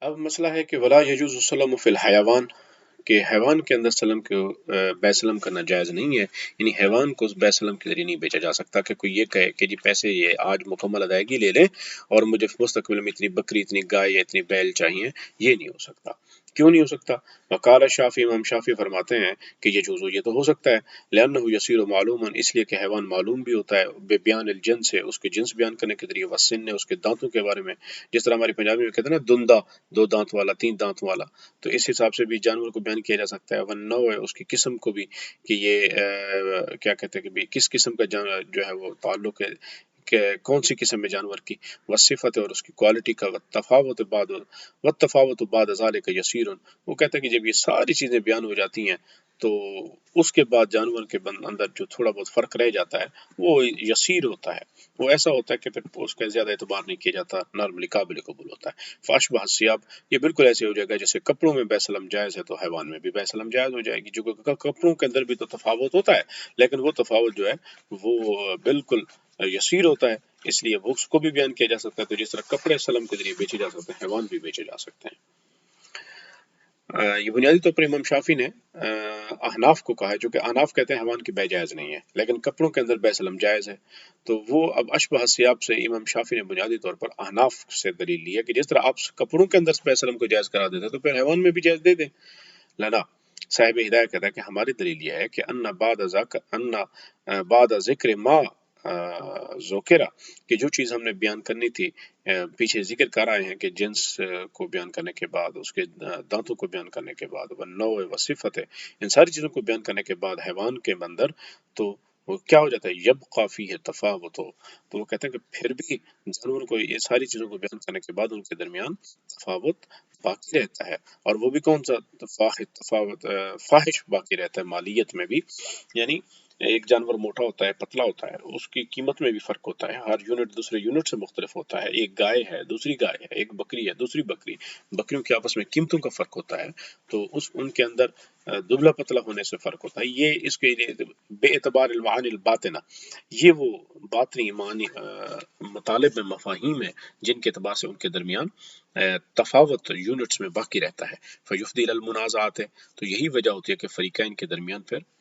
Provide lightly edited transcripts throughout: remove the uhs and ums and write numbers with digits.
اب مسئلہ ہے کہ ولا یجوز السلم فی الحیوان، کہ حیوان کے اندر سلم کو بے سلم کرنا جائز نہیں ہے، یعنی حیوان کو بے سلم کے ذریعے نہیں بیچا جا سکتا کہ کوئی یہ کہے کہ جی پیسے یہ آج مکمل ادائیگی لے لیں اور مجھے مستقبل میں اتنی بکری اتنی گائے یا اتنی بیل چاہیے، یہ نہیں ہو سکتا۔ کیوں نہیں ہو سکتا؟ وقال شافی، امام شافی فرماتے ہیں کہ یہ جوزو، یہ تو ہو سکتا ہے، لأنہ یسیر معلوما، اس لیے کہ حیوان معلوم بھی ہوتا ہے، بے بیان الجنس ہے، اس کے جنس بیان کرنے کے ذریعے، وسن ہے، اس کے دانتوں کے بارے میں، جس طرح ہماری پنجابی میں کہتے ہیں نا دندہ، دو دانت والا، تین دانت والا، تو اس حساب سے بھی جانور کو بیان کیا جا سکتا ہے۔ ونو ہے، اس کی قسم کو بھی، کہ یہ کیا کہتے ہیں کہ بھی کس قسم کا جو ہے وہ تعلق ہے کہ کون سی قسم میں جانور کی، وصفت ہے، اور اس کی کوالٹی کا، تفاوت بعد ذالک یسیر، وہ کہتا ہے کہ جب یہ ساری چیزیں بیان ہو جاتی ہیں تو اس کے بعد جانور کے اندر جو تھوڑا بہت فرق رہ جاتا ہے وہ یسیر ہوتا ہے، وہ ایسا ہوتا ہے کہ پھر اس کا زیادہ اعتبار نہیں کیا جاتا، نارملی قابل قبول ہوتا ہے۔ فاشبہ الثیاب، یہ بالکل ایسے ہو جائے گا جیسے کپڑوں میں بے سلم جائز ہے تو حیوان میں بھی بے سلم جائز ہو جائے گی، جو کہ کپڑوں کے اندر بھی تو تفاوت ہوتا ہے لیکن وہ تفاوت جو ہے وہ بالکل یسیر ہوتا ہے، اس لیے وہ اس کو بھی بیان کیا جا سکتا ہے، تو جس طرح کپڑے سلم کے ذریعے بیچے جا سکتے ہیں، حیوان بھی بیچے جا سکتے ہیں۔ یہ بنیادی طور پر امام شافی نے احناف کو کہا ہے، جو کہ احناف کہتے ہیں حیوان کی بے جائز نہیں ہے لیکن کپڑوں کے اندر بے سلم جائز ہے، تو وہ اب اشبہ الثیاب سے امام شافی نے بنیادی طور پر احناف سے دلیل لی ہے کہ جس طرح آپ کپڑوں کے اندر بے سلم کو جائز کرا دیتے تو پھر حیوان میں بھی جائز دے دیں۔ لنا، صاحب ہدایت کہتا ہے کہ ہماری دلیل یہ ہے کہ بعد ذکر ما ذکرہ، کہ جو چیز ہم نے بیان کرنی تھی پیچھے ذکر کر آئے ہیں کہ جنس کو بیان کرنے کے بعد، اس کے دانتوں کو بیان کرنے کے بعد، والنوع وصفت ہے، ان ساری چیزوں کو بیان کرنے کے بعد حیوان کے اندر تو وہ کیا ہو جاتا ہے، یبقى فیہ تفاوت، تو وہ کہتے ہیں کہ پھر بھی جانور کو یہ ساری چیزوں کو بیان کرنے کے بعد ان کے درمیان تفاوت باقی رہتا ہے، اور وہ بھی کون سا تفاوت، فاحش باقی رہتا ہے مالیت میں بھی، یعنی ایک جانور موٹا ہوتا ہے، پتلا ہوتا ہے، اس کی قیمت میں بھی فرق ہوتا ہے، ہر یونٹ دوسرے یونٹ سے مختلف ہوتا ہے، ایک گائے ہے دوسری گائے ہے، ایک بکری ہے دوسری بکری، بکریوں کے آپس میں قیمتوں کا فرق ہوتا ہے، تو ان کے اندر دبلا پتلا ہونے سے فرق ہوتا ہے، یہ اس کے لیے بے اعتبار المعانی الباطنہ، یہ وہ باطنی معنی مطالب میں مفاہیم ہیں جن کے اعتبار سے ان کے درمیان تفاوت یونٹس میں باقی رہتا ہے، فیفضی المنازعات ہے، تو یہی وجہ ہوتی ہے کہ فریقین کے درمیان پھر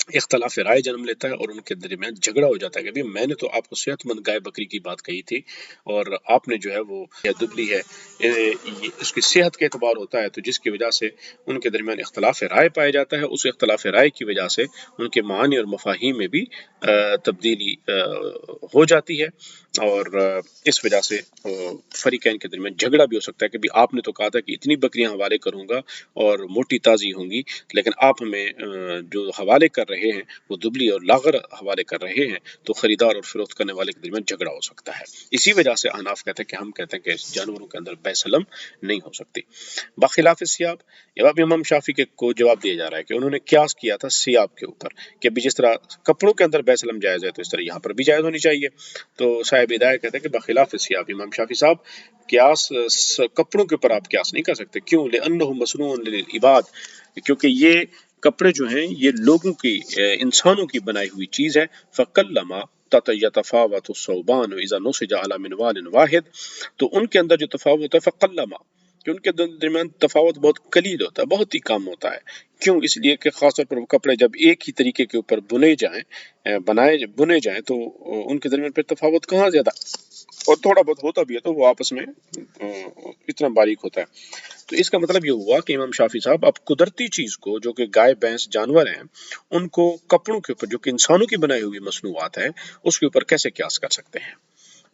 اختلاف رائے جنم لیتا ہے اور ان کے درمیان جھگڑا ہو جاتا ہے کہ میں نے تو آپ کو صحت مند گائے بکری کی بات کہی تھی اور آپ نے جو ہے وہ دبلی ہے، اس کی صحت کے اعتبار ہوتا ہے، تو جس کی وجہ سے ان کے درمیان اختلاف رائے پایا جاتا ہے، اس اختلاف رائے کی وجہ سے ان کے معانی اور مفاہیم میں بھی تبدیلی ہو جاتی ہے، اور اس وجہ سے فریقین کے درمیان جھگڑا بھی ہو سکتا ہے کہ بھی آپ نے تو کہا تھا کہ اتنی بکریاں حوالے کروں گا اور موٹی تازی ہوں گی، لیکن آپ ہمیں جو حوالے کر رہے ہیں وہ دبلی اور لاغر حوالے کر رہے ہیں، تو خریدار اور فروخت کرنے والے کے درمیان جھگڑا ہو سکتا ہے، اسی وجہ سے احناف کہتے ہیں کہ ہم کہتے ہیں کہ جانوروں کے اندر بے سلم نہیں ہو سکتی۔ بخلاف سیاب، جواب امام شافی کے کو جواب دیا جا رہا ہے کہ انہوں نے قیاس کیا تھا سیاب کے اوپر کہ بھی جس طرح کپڑوں کے اندر بے سلم جائز ہے تو اس طرح یہاں پر بھی جائز ہونی چاہیے، تو صاحب ہدایت کہتے ہیں کہ بخلاف سیاب، امام شافی صاحب قیاس کپڑوں کے اوپر آپ قیاس نہیں کر سکتے، کیوں؟ لأنہ مصنوع للعباد، کیونکہ یہ کپڑے جو ہیں یہ لوگوں کی انسانوں کی بنائی ہوئی چیز ہے، فقلما یتفاوت الصوبان اذا نسج على منوال واحد، تو ان کے اندر جو تفاوت ہے فقلما، کہ ان کے درمیان تفاوت بہت قلیل ہوتا ہے، بہت ہی کم ہوتا ہے، کیوں؟ اس لیے کہ خاص طور پر وہ کپڑے جب ایک ہی طریقے کے اوپر بنے جائیں تو ان کے درمیان پھر تفاوت کہاں زیادہ، اور تھوڑا بہت ہوتا بھی ہے تو وہ آپس میں اتنا باریک ہوتا ہے، تو اس کا مطلب یہ ہوا کہ امام شافی صاحب اب قدرتی چیز کو جو کہ گائے بھینس جانور ہیں ان کو کپڑوں کے اوپر جو کہ انسانوں کی بنائی ہوئی مصنوعات ہیں اس کے اوپر کیسے قیاس کر سکتے ہیں۔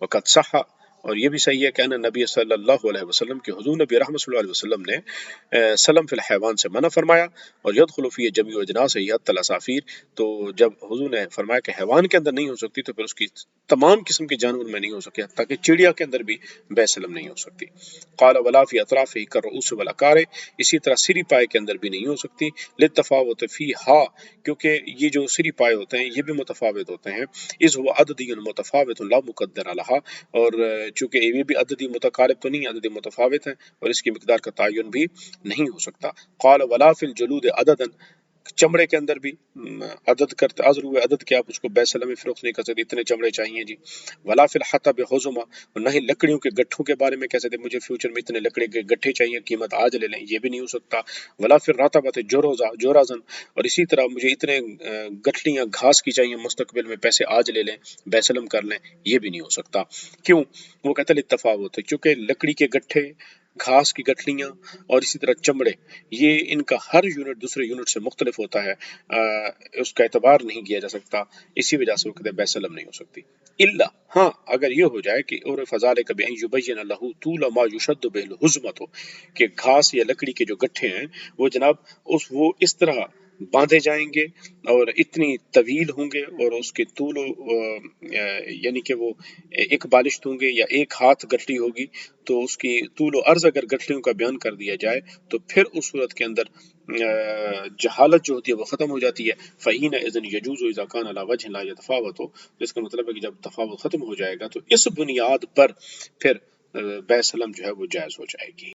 وقت صح، اور یہ بھی صحیح ہے کہ نبی صلی اللہ علیہ وسلم کے حضور نبی رحمۃ اللہ علیہ وسلم نے سلم فی الحیوان سے منع فرمایا، اور یدخل فی جمیع اجناس حتی العصافیر، تو جب حضور نے فرمایا کہ حیوان کے اندر نہیں ہو سکتی تو پھر اس کی تمام قسم کے جانور میں نہیں ہو سکتی، حتیٰ کہ چڑیا کے اندر بھی بے سلم نہیں ہو سکتی۔ قال ولا فی اطرافہ کالرؤوس والاقار، اسی طرح سری پائے کے اندر بھی نہیں ہو سکتی، للتفاوت فیہا، کیونکہ یہ جو سری پائے ہوتے ہیں یہ بھی متفاوت ہوتے ہیں، اذ هو عددی متفاوت لا مقدر لہا، اور چونکہ یہ بھی عددی متقارب تو نہیں، عددی متفاوت ہیں اور اس کی مقدار کا تعین بھی نہیں ہو سکتا۔ قال ولا فی الجلود عددا، چمڑے کے اندر بھی عدد کرتے عذر ہوئے عدد کے آپ اس کو بیسلم میں فروخت نہیں کر سکتے، اتنے چمڑے چاہیے جی۔ ولا فی الحطب حزما، اور نہ ہی لکڑیوں کے گٹھوں کے بارے میں کہہ سکتے مجھے فیوچر میں اتنے لکڑی کے گٹھے چاہیے، قیمت آج لے لیں، یہ بھی نہیں ہو سکتا۔ ولا فی الرطبۃ جورازن، اور اسی طرح مجھے اتنے گٹھلیاں گھاس کی چاہیے مستقبل میں، پیسے آج لے لیں بیسلم کر لیں، یہ بھی نہیں ہو سکتا۔ کیوں؟ وہ کہتا ہے التفاوت ہے، کیونکہ لکڑی کے گٹھے، گھاس کی گٹھلیاں اور اسی طرح چمڑے، یہ ان کا ہر یونٹ دوسرے یونٹ سے مختلف ہوتا ہے، اس کا اعتبار نہیں کیا جا سکتا، اسی وجہ سے وہ کہتے ہیں بیسلم نہیں ہو سکتی۔ الا، ہاں اگر یہ ہو جائے کہ اور فضالک بان یبین له طول ما یشد به الحزمۃ، کہ گھاس یا لکڑی کے جو گٹھے ہیں وہ جناب وہ اس طرح باندھے جائیں گے اور اتنی طویل ہوں گے، اور اس کے طول یعنی کہ وہ ایک بالشت ہوں گے یا ایک ہاتھ گٹھلی ہوگی، تو اس کی طول و عرض اگر گٹھلیوں کا بیان کر دیا جائے تو پھر اس صورت کے اندر جہالت جو ہوتی ہے وہ ختم ہو جاتی ہے۔ فَحِينَئِذٍ يَجُوزُ إِذَا كَانَ عَلَى وَجْهٍ لَا يَتَفَاوَتُ، جس کا مطلب ہے کہ جب تفاوت ختم ہو جائے گا تو اس بنیاد پر پھر بے سلم جو ہے وہ جائز ہو جائے گی۔